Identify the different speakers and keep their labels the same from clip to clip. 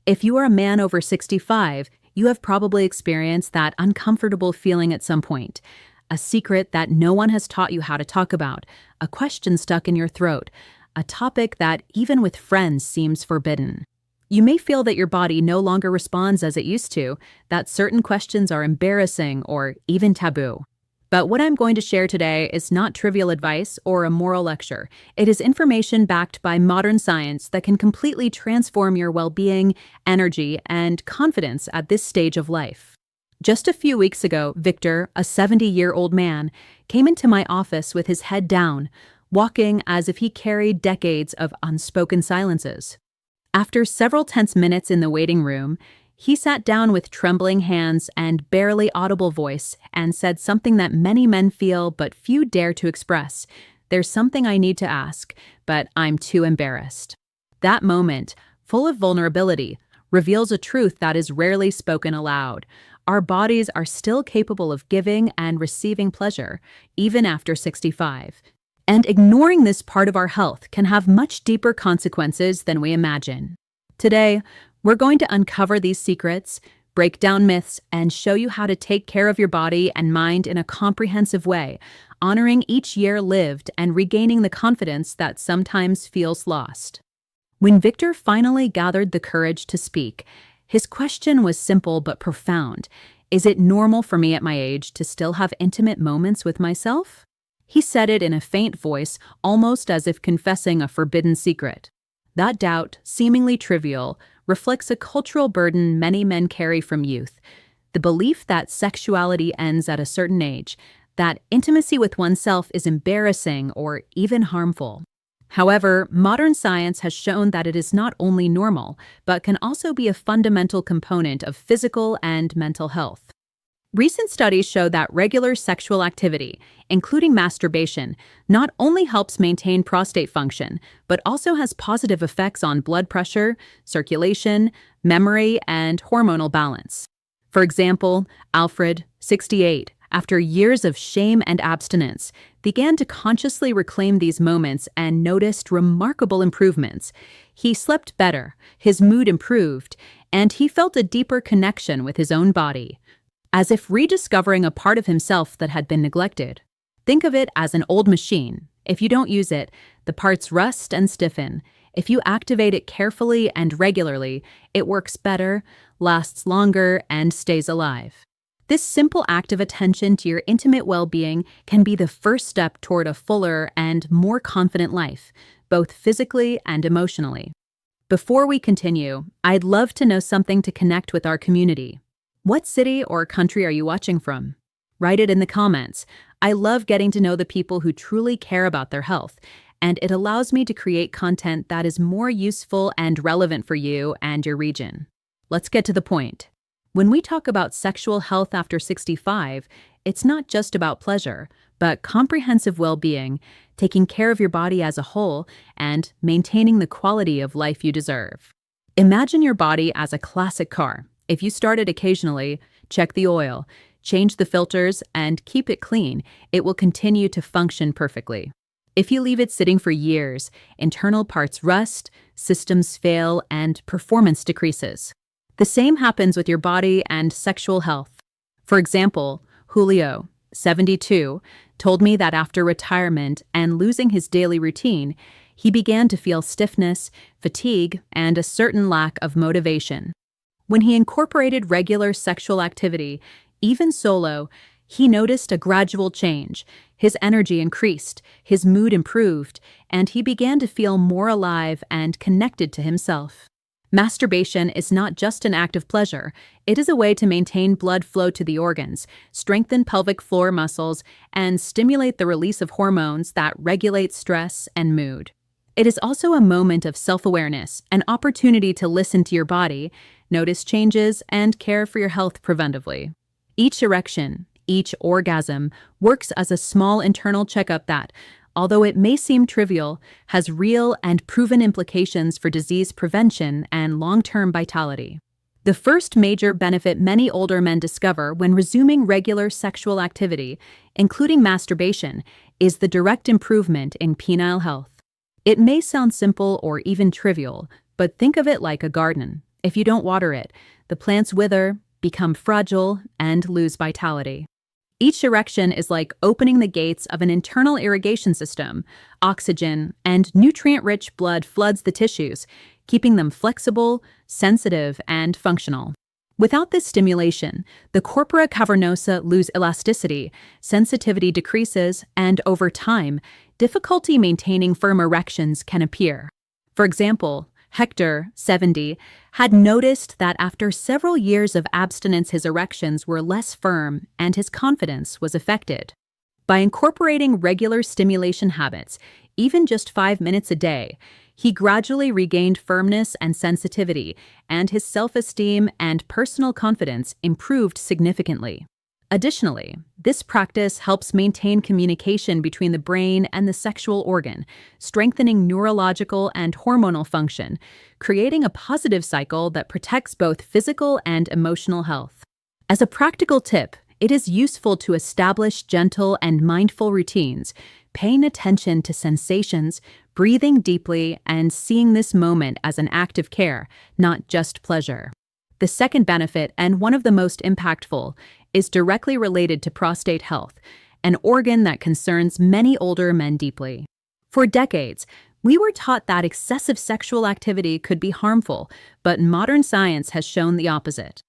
Speaker 1: If you are a man over 65, you have probably experienced that uncomfortable feeling at some point. A secret that no one has taught you how to talk about, a question stuck in your throat, a topic that even with friends seems forbidden. You may feel that your body no longer responds as it used to, that certain questions are embarrassing or even taboo. But what I'm going to share today is not trivial advice or a moral lecture. It is information backed by modern science that can completely transform your well-being, energy, and confidence at this stage of life. Just a few weeks ago, Victor, a 70-year-old man, came into my office with his head down, walking as if he carried decades of unspoken silences. After several tense minutes in the waiting room, he sat down with trembling hands and barely audible voice and said something that many men feel but few dare to express. "There's something I need to ask, but I'm too embarrassed." That moment, full of vulnerability, reveals a truth that is rarely spoken aloud. Our bodies are still capable of giving and receiving pleasure, even after 65. And ignoring this part of our health can have much deeper consequences than we imagine. Today, we're going to uncover these secrets, break down myths, and show you how to take care of your body and mind in a comprehensive way, honoring each year lived and regaining the confidence that sometimes feels lost. When Victor finally gathered the courage to speak, his question was simple but profound. Is it normal for me at my age to still have intimate moments with myself? He said it in a faint voice, almost as if confessing a forbidden secret. That doubt, seemingly trivial, reflects a cultural burden many men carry from youth. The belief that sexuality ends at a certain age, that intimacy with oneself is embarrassing or even harmful. However, modern science has shown that it is not only normal, but can also be a fundamental component of physical and mental health. Recent studies show that regular sexual activity, including masturbation, not only helps maintain prostate function, but also has positive effects on blood pressure, circulation, memory, and hormonal balance. For example, Alfred, 68, after years of shame and abstinence, began to consciously reclaim these moments and noticed remarkable improvements. He slept better, his mood improved, and he felt a deeper connection with his own body, as if rediscovering a part of himself that had been neglected. Think of it as an old machine. If you don't use it, the parts rust and stiffen. If you activate it carefully and regularly, it works better, lasts longer, and stays alive. This simple act of attention to your intimate well-being can be the first step toward a fuller and more confident life, both physically and emotionally. Before we continue, I'd love to know something to connect with our community. What city or country are you watching from? Write it in the comments. I love getting to know the people who truly care about their health, and it allows me to create content that is more useful and relevant for you and your region. Let's get to the point. When we talk about sexual health after 65, it's not just about pleasure, but comprehensive well-being, taking care of your body as a whole, and maintaining the quality of life you deserve. Imagine your body as a classic car. If you start it occasionally, check the oil, change the filters, and keep it clean, it will continue to function perfectly. If you leave it sitting for years, internal parts rust, systems fail, and performance decreases. The same happens with your body and sexual health. For example, Julio, 72, told me that after retirement and losing his daily routine, he began to feel stiffness, fatigue, and a certain lack of motivation. When he incorporated regular sexual activity, even solo, he noticed a gradual change. His energy increased, his mood improved, and he began to feel more alive and connected to himself. Masturbation is not just an act of pleasure. It is a way to maintain blood flow to the organs, strengthen pelvic floor muscles, and stimulate the release of hormones that regulate stress and mood. It is also a moment of self-awareness, an opportunity to listen to your body, notice changes, and care for your health preventively. Each erection, each orgasm, works as a small internal checkup that, although it may seem trivial, has real and proven implications for disease prevention and long-term vitality. The first major benefit many older men discover when resuming regular sexual activity, including masturbation, is the direct improvement in penile health. It may sound simple or even trivial, but think of it like a garden. If you don't water it, the plants wither, become fragile, and lose vitality. Each erection is like opening the gates of an internal irrigation system. Oxygen and nutrient-rich blood floods the tissues, keeping them flexible, sensitive, and functional. Without this stimulation, the corpora cavernosa lose elasticity, sensitivity decreases, and over time, difficulty maintaining firm erections can appear. For example, Hector, 70, had noticed that after several years of abstinence his erections were less firm and his confidence was affected. By incorporating regular stimulation habits, even just 5 minutes a day, he gradually regained firmness and sensitivity, and his self-esteem and personal confidence improved significantly. Additionally, this practice helps maintain communication between the brain and the sexual organ, strengthening neurological and hormonal function, creating a positive cycle that protects both physical and emotional health. As a practical tip, it is useful to establish gentle and mindful routines, paying attention to sensations, breathing deeply, and seeing this moment as an act of care, not just pleasure. The second benefit, and one of the most impactful, is directly related to prostate health, an organ that concerns many older men deeply. For decades, we were taught that excessive sexual activity could be harmful, but modern science has shown the opposite.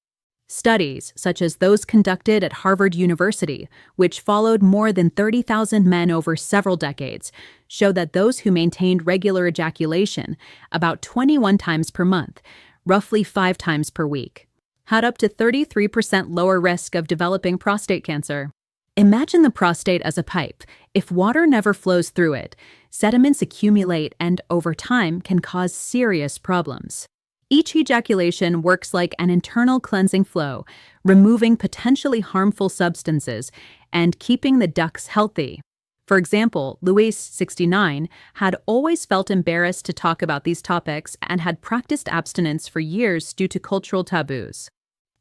Speaker 1: Studies, such as those conducted at Harvard University, which followed more than 30,000 men over several decades, show that those who maintained regular ejaculation, about 21 times per month, roughly 5 times per week, had up to 33% lower risk of developing prostate cancer. Imagine the prostate as a pipe. If water never flows through it, sediments accumulate and, over time, can cause serious problems. Each ejaculation works like an internal cleansing flow, removing potentially harmful substances and keeping the ducts healthy. For example, Luis, 69, had always felt embarrassed to talk about these topics and had practiced abstinence for years due to cultural taboos.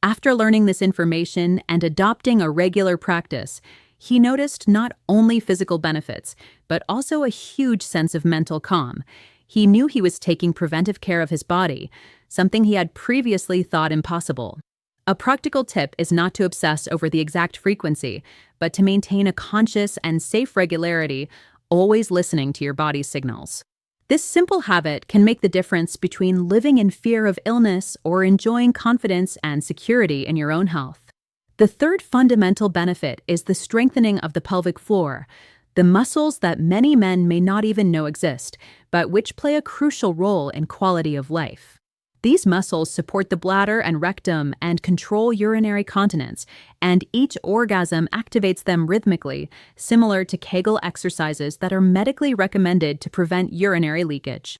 Speaker 1: After learning this information and adopting a regular practice, he noticed not only physical benefits, but also a huge sense of mental calm. He knew he was taking preventive care of his body, something he had previously thought impossible. A practical tip is not to obsess over the exact frequency, but to maintain a conscious and safe regularity, always listening to your body's signals. This simple habit can make the difference between living in fear of illness or enjoying confidence and security in your own health. The third fundamental benefit is the strengthening of the pelvic floor, the muscles that many men may not even know exist, but which play a crucial role in quality of life. These muscles support the bladder and rectum and control urinary continence, and each orgasm activates them rhythmically, similar to Kegel exercises that are medically recommended to prevent urinary leakage.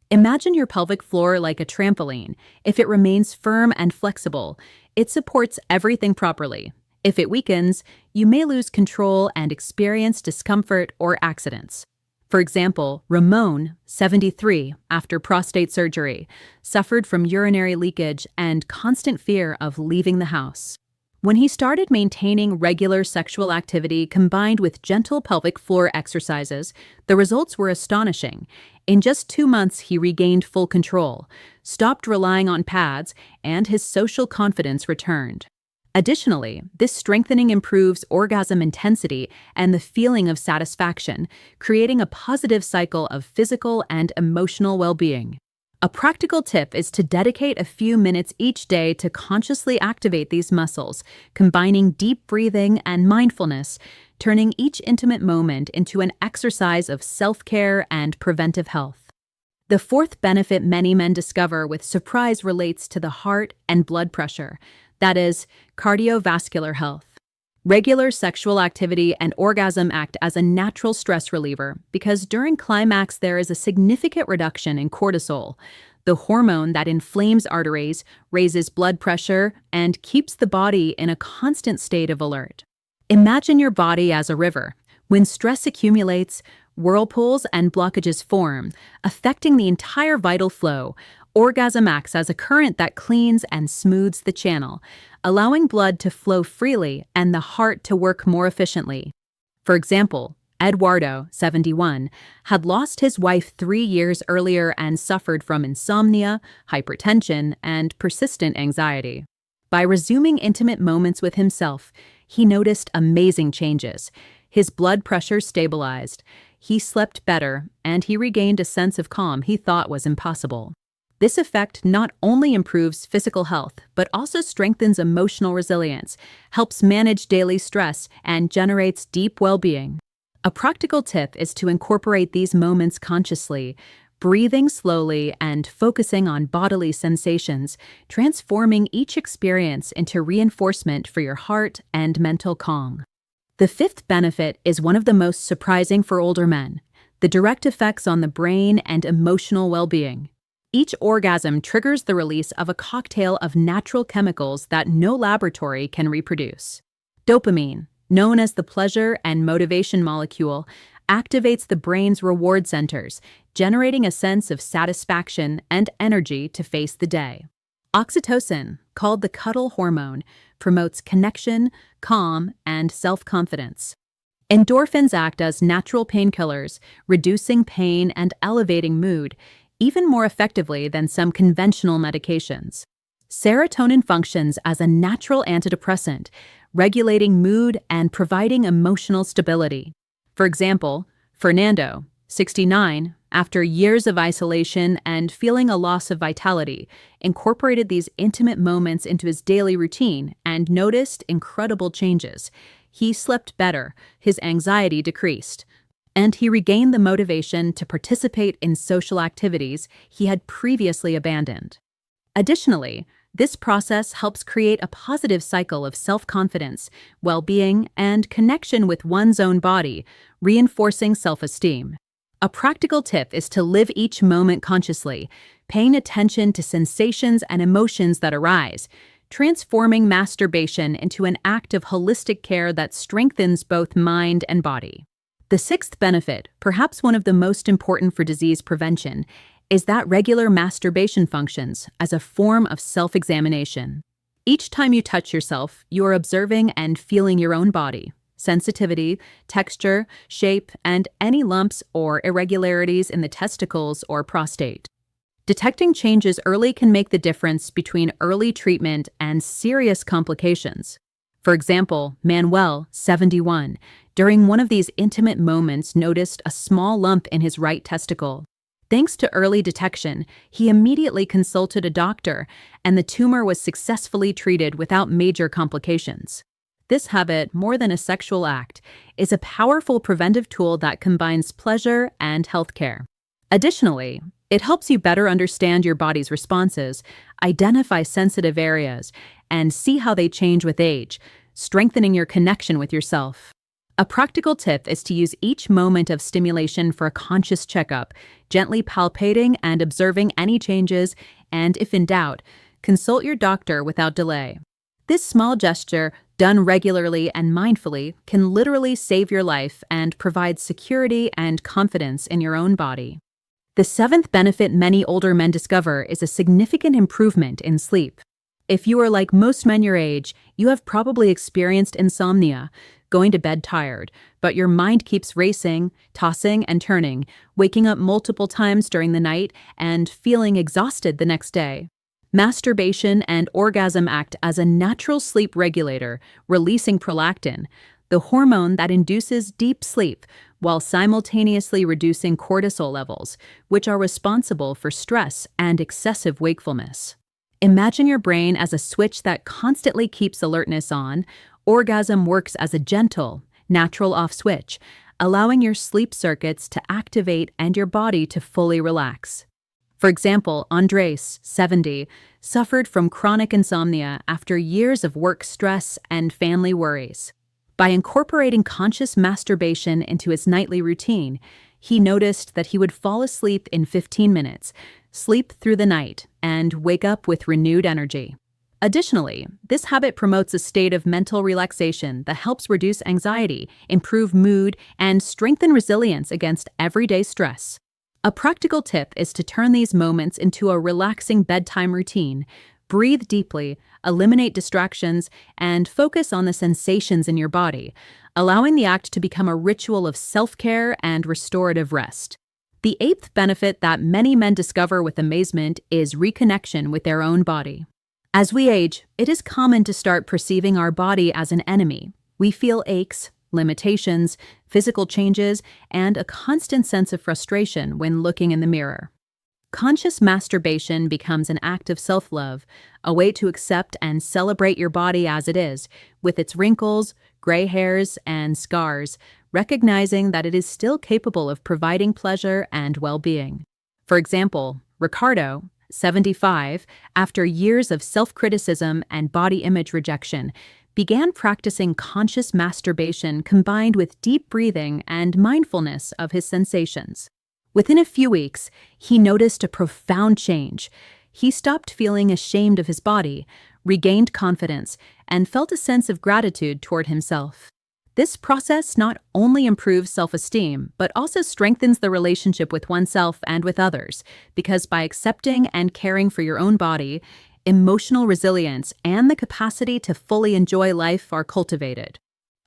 Speaker 1: Imagine your pelvic floor like a trampoline. If it remains firm and flexible, it supports everything properly. If it weakens, you may lose control and experience discomfort or accidents. For example, Ramon, 73, after prostate surgery, suffered from urinary leakage and constant fear of leaving the house. When he started maintaining regular sexual activity combined with gentle pelvic floor exercises, the results were astonishing. In just 2 months, he regained full control, stopped relying on pads, and his social confidence returned. Additionally, this strengthening improves orgasm intensity and the feeling of satisfaction, creating a positive cycle of physical and emotional well-being. A practical tip is to dedicate a few minutes each day to consciously activate these muscles, combining deep breathing and mindfulness, turning each intimate moment into an exercise of self-care and preventive health. The fourth benefit many men discover with surprise relates to the heart and blood pressure. That is, cardiovascular health. Regular sexual activity and orgasm act as a natural stress reliever because during climax there is a significant reduction in cortisol, the hormone that inflames arteries, raises blood pressure, and keeps the body in a constant state of alert. Imagine your body as a river. When stress accumulates, whirlpools and blockages form, affecting the entire vital flow. Orgasm acts as a current that cleans and smooths the channel, allowing blood to flow freely and the heart to work more efficiently. For example, Eduardo, 71, had lost his wife 3 years earlier and suffered from insomnia, hypertension, and persistent anxiety. By resuming intimate moments with himself, he noticed amazing changes. His blood pressure stabilized, he slept better, and he regained a sense of calm he thought was impossible. This effect not only improves physical health, but also strengthens emotional resilience, helps manage daily stress, and generates deep well-being. A practical tip is to incorporate these moments consciously, breathing slowly and focusing on bodily sensations, transforming each experience into reinforcement for your heart and mental calm. The fifth benefit is one of the most surprising for older men: the direct effects on the brain and emotional well-being. Each orgasm triggers the release of a cocktail of natural chemicals that no laboratory can reproduce. Dopamine, known as the pleasure and motivation molecule, activates the brain's reward centers, generating a sense of satisfaction and energy to face the day. Oxytocin, called the cuddle hormone, promotes connection, calm, and self-confidence. Endorphins act as natural painkillers, reducing pain and elevating mood, even more effectively than some conventional medications. Serotonin functions as a natural antidepressant, regulating mood and providing emotional stability. For example, Fernando, 69, after years of isolation and feeling a loss of vitality, incorporated these intimate moments into his daily routine and noticed incredible changes. He slept better, his anxiety decreased, and he regained the motivation to participate in social activities he had previously abandoned. Additionally, this process helps create a positive cycle of self-confidence, well-being, and connection with one's own body, reinforcing self-esteem. A practical tip is to live each moment consciously, paying attention to sensations and emotions that arise, transforming masturbation into an act of holistic care that strengthens both mind and body. The sixth benefit, perhaps one of the most important for disease prevention, is that regular masturbation functions as a form of self-examination. Each time you touch yourself, you are observing and feeling your own body, sensitivity, texture, shape, and any lumps or irregularities in the testicles or prostate. Detecting changes early can make the difference between early treatment and serious complications. For example, Manuel, 71, during one of these intimate moments noticed a small lump in his right testicle. Thanks to early detection, he immediately consulted a doctor, and the tumor was successfully treated without major complications. This habit, more than a sexual act, is a powerful preventive tool that combines pleasure and healthcare. Additionally, it helps you better understand your body's responses, identify sensitive areas, and see how they change with age, strengthening your connection with yourself. A practical tip is to use each moment of stimulation for a conscious checkup, gently palpating and observing any changes, and if in doubt, consult your doctor without delay. This small gesture, done regularly and mindfully, can literally save your life and provide security and confidence in your own body. The seventh benefit many older men discover is a significant improvement in sleep. If you are like most men your age, you have probably experienced insomnia, going to bed tired, but your mind keeps racing, tossing and turning, waking up multiple times during the night and feeling exhausted the next day. Masturbation and orgasm act as a natural sleep regulator, releasing prolactin, the hormone that induces deep sleep, while simultaneously reducing cortisol levels, which are responsible for stress and excessive wakefulness. Imagine your brain as a switch that constantly keeps alertness on. Orgasm works as a gentle, natural off switch, allowing your sleep circuits to activate and your body to fully relax. For example, Andres, 70, suffered from chronic insomnia after years of work stress and family worries. By incorporating conscious masturbation into his nightly routine, he noticed that he would fall asleep in 15 minutes, sleep through the night, and wake up with renewed energy. Additionally, this habit promotes a state of mental relaxation that helps reduce anxiety, improve mood, and strengthen resilience against everyday stress. A practical tip is to turn these moments into a relaxing bedtime routine. Breathe deeply, eliminate distractions, and focus on the sensations in your body, allowing the act to become a ritual of self-care and restorative rest. The eighth benefit that many men discover with amazement is reconnection with their own body. As we age, it is common to start perceiving our body as an enemy. We feel aches, limitations, physical changes, and a constant sense of frustration when looking in the mirror. Conscious masturbation becomes an act of self-love, a way to accept and celebrate your body as it is, with its wrinkles, gray hairs, and scars, recognizing that it is still capable of providing pleasure and well-being. For example, Ricardo, 75, after years of self-criticism and body image rejection, began practicing conscious masturbation combined with deep breathing and mindfulness of his sensations. Within a few weeks, he noticed a profound change. He stopped feeling ashamed of his body, regained confidence, and felt a sense of gratitude toward himself. This process not only improves self-esteem, but also strengthens the relationship with oneself and with others, because by accepting and caring for your own body, emotional resilience and the capacity to fully enjoy life are cultivated.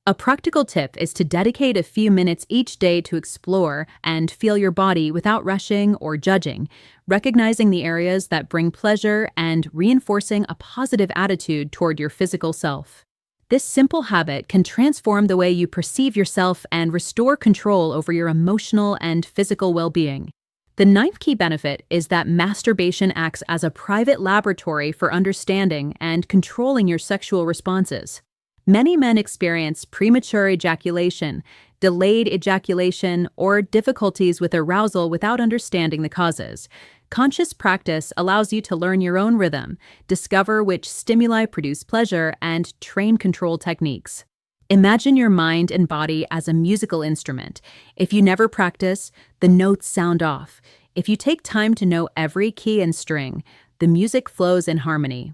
Speaker 1: A practical tip is to dedicate a few minutes each day to explore and feel your body without rushing or judging, recognizing the areas that bring pleasure and reinforcing a positive attitude toward your physical self. This simple habit can transform the way you perceive yourself and restore control over your emotional and physical well-being. The ninth key benefit is that masturbation acts as a private laboratory for understanding and controlling your sexual responses. Many men experience premature ejaculation, delayed ejaculation, or difficulties with arousal without understanding the causes. Conscious practice allows you to learn your own rhythm, discover which stimuli produce pleasure, and train control techniques. Imagine your mind and body as a musical instrument. If you never practice, the notes sound off. If you take time to know every key and string, the music flows in harmony.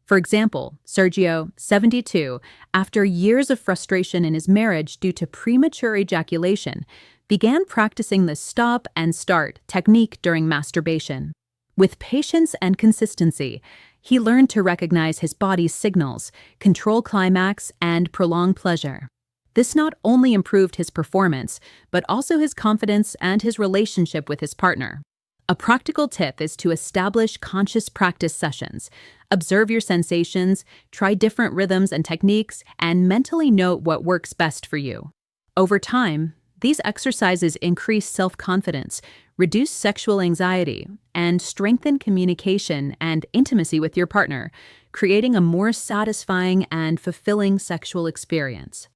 Speaker 1: For example, Sergio, 72, after years of frustration in his marriage due to premature ejaculation, began practicing the stop and start technique during masturbation. With patience and consistency, he learned to recognize his body's signals, control climax, and prolong pleasure. This not only improved his performance, but also his confidence and his relationship with his partner. A practical tip is to establish conscious practice sessions. Observe your sensations, try different rhythms and techniques, and mentally note what works best for you. Over time, these exercises increase self-confidence, reduce sexual anxiety, and strengthen communication and intimacy with your partner, creating a more satisfying and fulfilling sexual experience.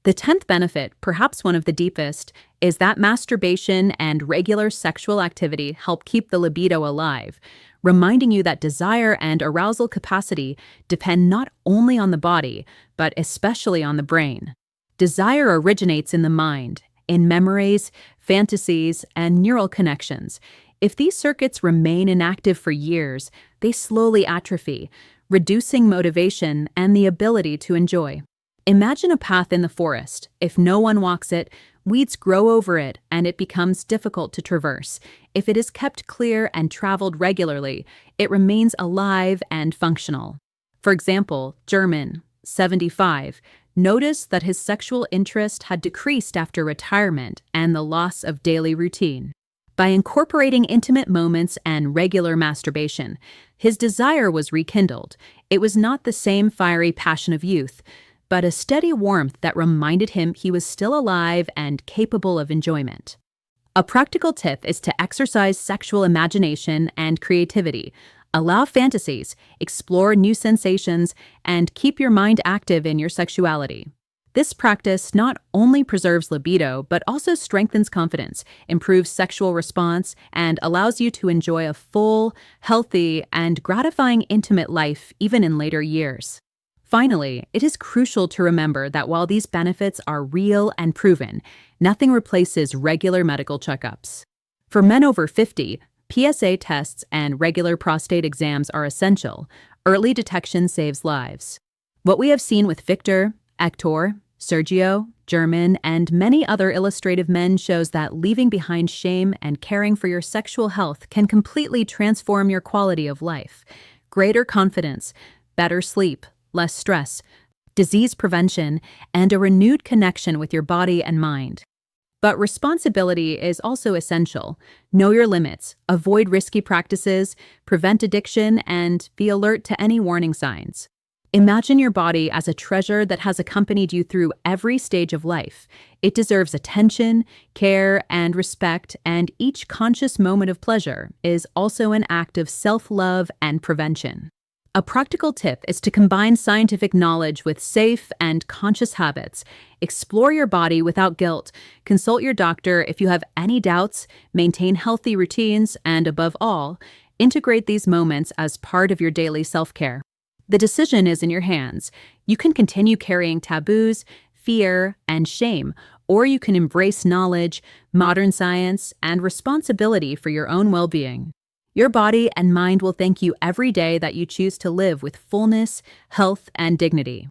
Speaker 1: The 10th benefit, perhaps one of the deepest, is that masturbation and regular sexual activity help keep the libido alive, reminding you that desire and arousal capacity depend not only on the body, but especially on the brain. Desire originates in the mind, in memories, fantasies, and neural connections. If these circuits remain inactive for years, they slowly atrophy, reducing motivation and the ability to enjoy. Imagine a path in the forest. If no one walks it, weeds grow over it and it becomes difficult to traverse. If it is kept clear and traveled regularly, it remains alive and functional. For example, German, 75, noticed that his sexual interest had decreased after retirement and the loss of daily routine. By incorporating intimate moments and regular masturbation, his desire was rekindled. It was not the same fiery passion of youth, but a steady warmth that reminded him he was still alive and capable of enjoyment. A practical tip is to exercise sexual imagination and creativity. Allow fantasies, explore new sensations, and keep your mind active in your sexuality. This practice not only preserves libido, but also strengthens confidence, improves sexual response, and allows you to enjoy a full, healthy, and gratifying intimate life even in later years. Finally, it is crucial to remember that while these benefits are real and proven, nothing replaces regular medical checkups. For men over 50, PSA tests and regular prostate exams are essential. Early detection saves lives. What we have seen with Victor, Hector, Sergio, German, and many other illustrative men shows that leaving behind shame and caring for your sexual health can completely transform your quality of life. Greater confidence, better sleep, less stress, disease prevention, and a renewed connection with your body and mind. But responsibility is also essential. Know your limits, avoid risky practices, prevent addiction, and be alert to any warning signs. Imagine your body as a treasure that has accompanied you through every stage of life. It deserves attention, care, and respect, and each conscious moment of pleasure is also an act of self-love and prevention. A practical tip is to combine scientific knowledge with safe and conscious habits. Explore your body without guilt, consult your doctor if you have any doubts, maintain healthy routines, and above all, integrate these moments as part of your daily self-care. The decision is in your hands. You can continue carrying taboos, fear, and shame, or you can embrace knowledge, modern science, and responsibility for your own well-being. Your body and mind will thank you every day that you choose to live with fullness, health, and dignity.